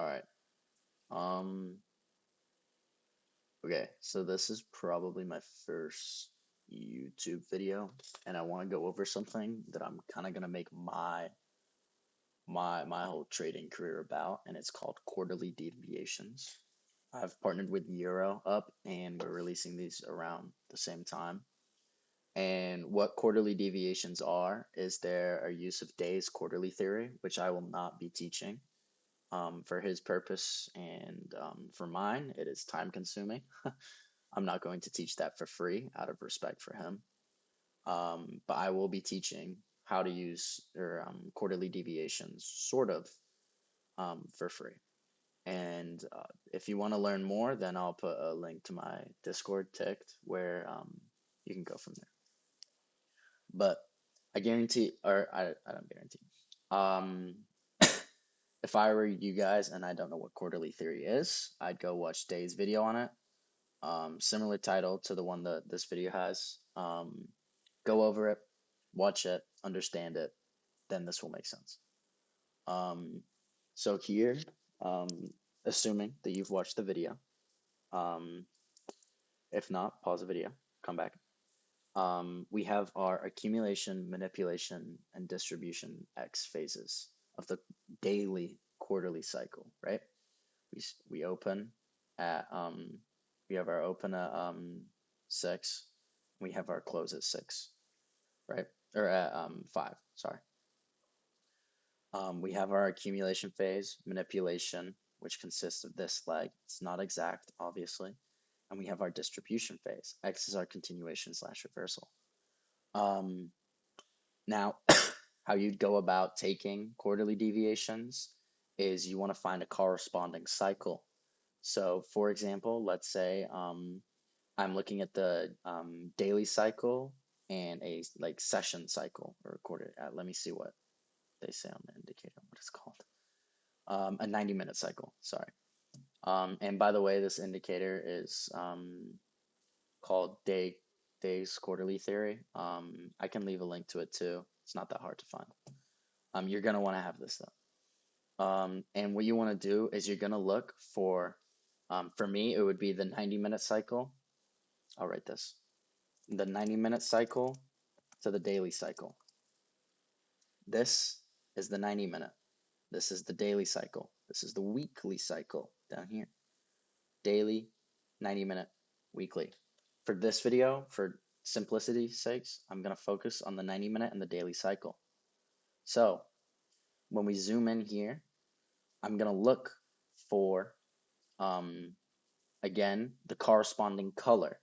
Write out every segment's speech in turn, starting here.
All right. Um, okay, so this is probably my first YouTube video, and I want to go over something that I'm kind of gonna make my whole trading career about, and it's called Quarterly Deviations. I've partnered with Euro Up, and we're releasing these around the same time. And what quarterly deviations are is there a use of days quarterly theory, which I will not be teaching. For his purpose and for mine, it is time consuming. I'm not going to teach that for free out of respect for him. But I will be teaching how to use or quarterly deviations sort of for free. And if you want to learn more, then I'll put a link to my Discord ticked where you can go from there. But I guarantee, or I don't guarantee. Um, if I were you guys and I don't know what quarterly theory is, I'd go watch Day's video on it. Similar title to the one that this video has. Go over it, watch it, understand it, then this will make sense. Um, so here, um, assuming that you've watched the video, um, if not, pause the video, come back. We have our accumulation, manipulation, and distribution X phases of the daily quarterly cycle, right? We open at we have our open at 6, we have our close at 6, right? Or at 5, sorry. We have our accumulation phase, manipulation, which consists of this leg. It's not exact, obviously. And we have our distribution phase. X is our continuation slash reversal. Um, Now, how you'd go about taking quarterly deviations is you want to find a corresponding cycle. So, for example, let's say I'm looking at the daily cycle and a like session cycle or quarter. Let me see what they say on the indicator, what it's called. A 90-minute cycle, sorry. And by the way, this indicator is called Day's Quarterly Theory. I can leave a link to it too. It's not that hard to find. You're gonna want to have this though. And what you want to do is you're gonna look for me, it would be the 90-minute cycle. I'll write this. The 90-minute cycle to the daily cycle. This is the 90-minute. This is the daily cycle. This is the weekly cycle down here. Daily, 90-minute, weekly. For this video, for simplicity's sakes, I'm gonna focus on the 90-minute and the daily cycle. So when we zoom in here, I'm gonna look for again the corresponding color.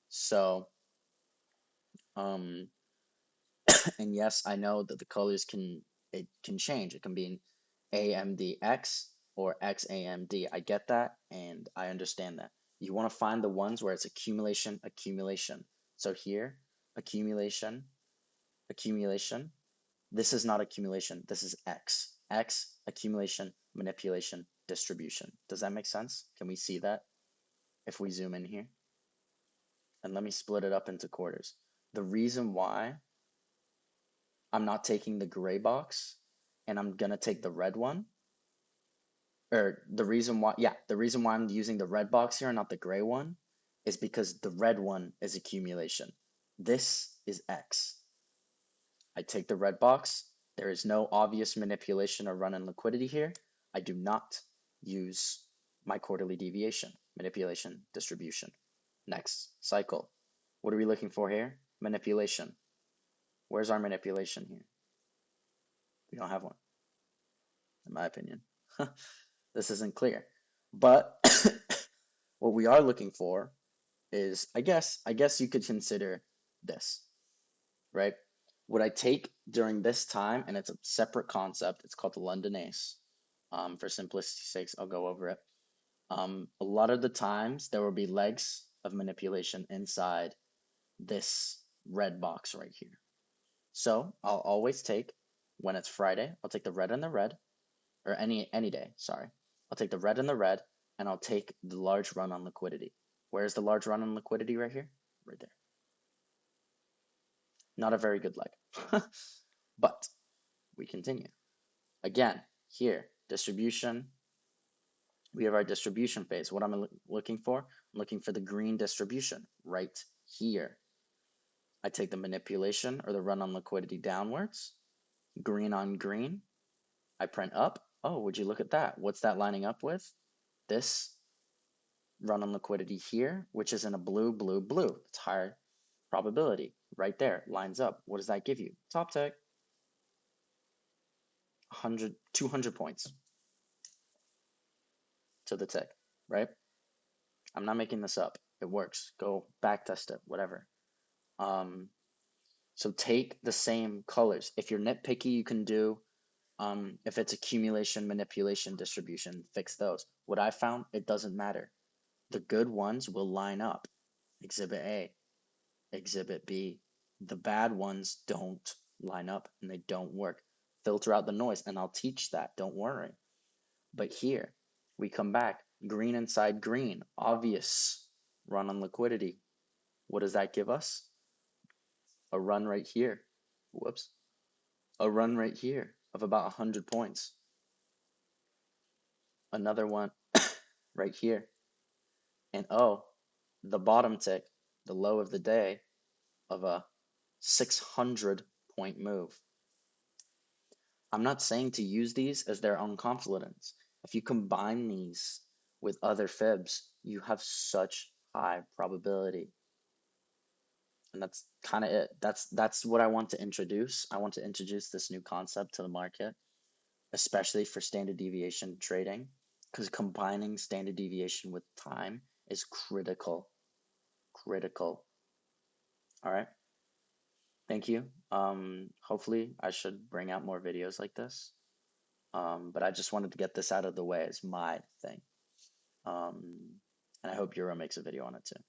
So um, and yes, I know that the colors can change. It can be an AMDX or XAMD. I get that and I understand that. You want to find the ones where it's accumulation, accumulation. So here, accumulation, accumulation. This is not accumulation. This is X. X, accumulation, manipulation, distribution. Does that make sense? Can we see that if we zoom in here? And let me split it up into quarters. The reason why I'm not taking the gray box and I'm gonna take the red one, or the reason why I'm using the red box here and not the gray one is because the red one is accumulation. This is X. I take the red box. There is no obvious manipulation or run in liquidity here. I do not use my quarterly deviation, manipulation, distribution. Next, cycle. What are we looking for here? Manipulation. Where's our manipulation here? We don't have one, in my opinion. This isn't clear. But what we are looking for is, I guess you could consider this, right? What I take during this time, and it's a separate concept, it's called the London Ace. For simplicity's sakes, I'll go over it. A lot of the times there will be legs of manipulation inside this red box right here. So I'll always take, when it's Friday, I'll take the red and the red, or any day, sorry. I'll take the red and the red, and I'll take the large run on liquidity. Where's the large run on liquidity right here? Right there. Not a very good leg. But we continue. Again, here, distribution, We have our distribution phase. What am I looking for? I'm looking for the green distribution right here. I take the manipulation or the run on liquidity downwards, green on green. I print up. Oh, would you look at that? What's that lining up with? This run on liquidity here, which is in a blue, blue, blue. It's higher probability right there, lines up. What does that give you? Top tick, 100, 200 points to the tick, right? I'm not making this up. It works. Go back test it, whatever. Um, so take the same colors. If you're nitpicky, you can do, if it's accumulation, manipulation, distribution, fix those. What I found, it doesn't matter. The good ones will line up. Exhibit A, Exhibit B. The bad ones don't line up and they don't work. Filter out the noise, and I'll teach that. Don't worry. But here, we come back. Green inside green. Obvious. Run on liquidity. What does that give us? A run right here. Whoops. A run right here of about 100 points. Another one right here. And oh, the bottom tick, the low of the day, of a 600 point move. I'm not saying to use these as their own confidence. If you combine these with other fibs, you have such high probability. And that's kind of it. That's what I want to introduce. I want to introduce this new concept to the market, especially for standard deviation trading, because combining standard deviation with time is critical. Critical. All right. Thank you. Hopefully I should bring out more videos like this. But I just wanted to get this out of the way as my thing. And I hope Euro makes a video on it too.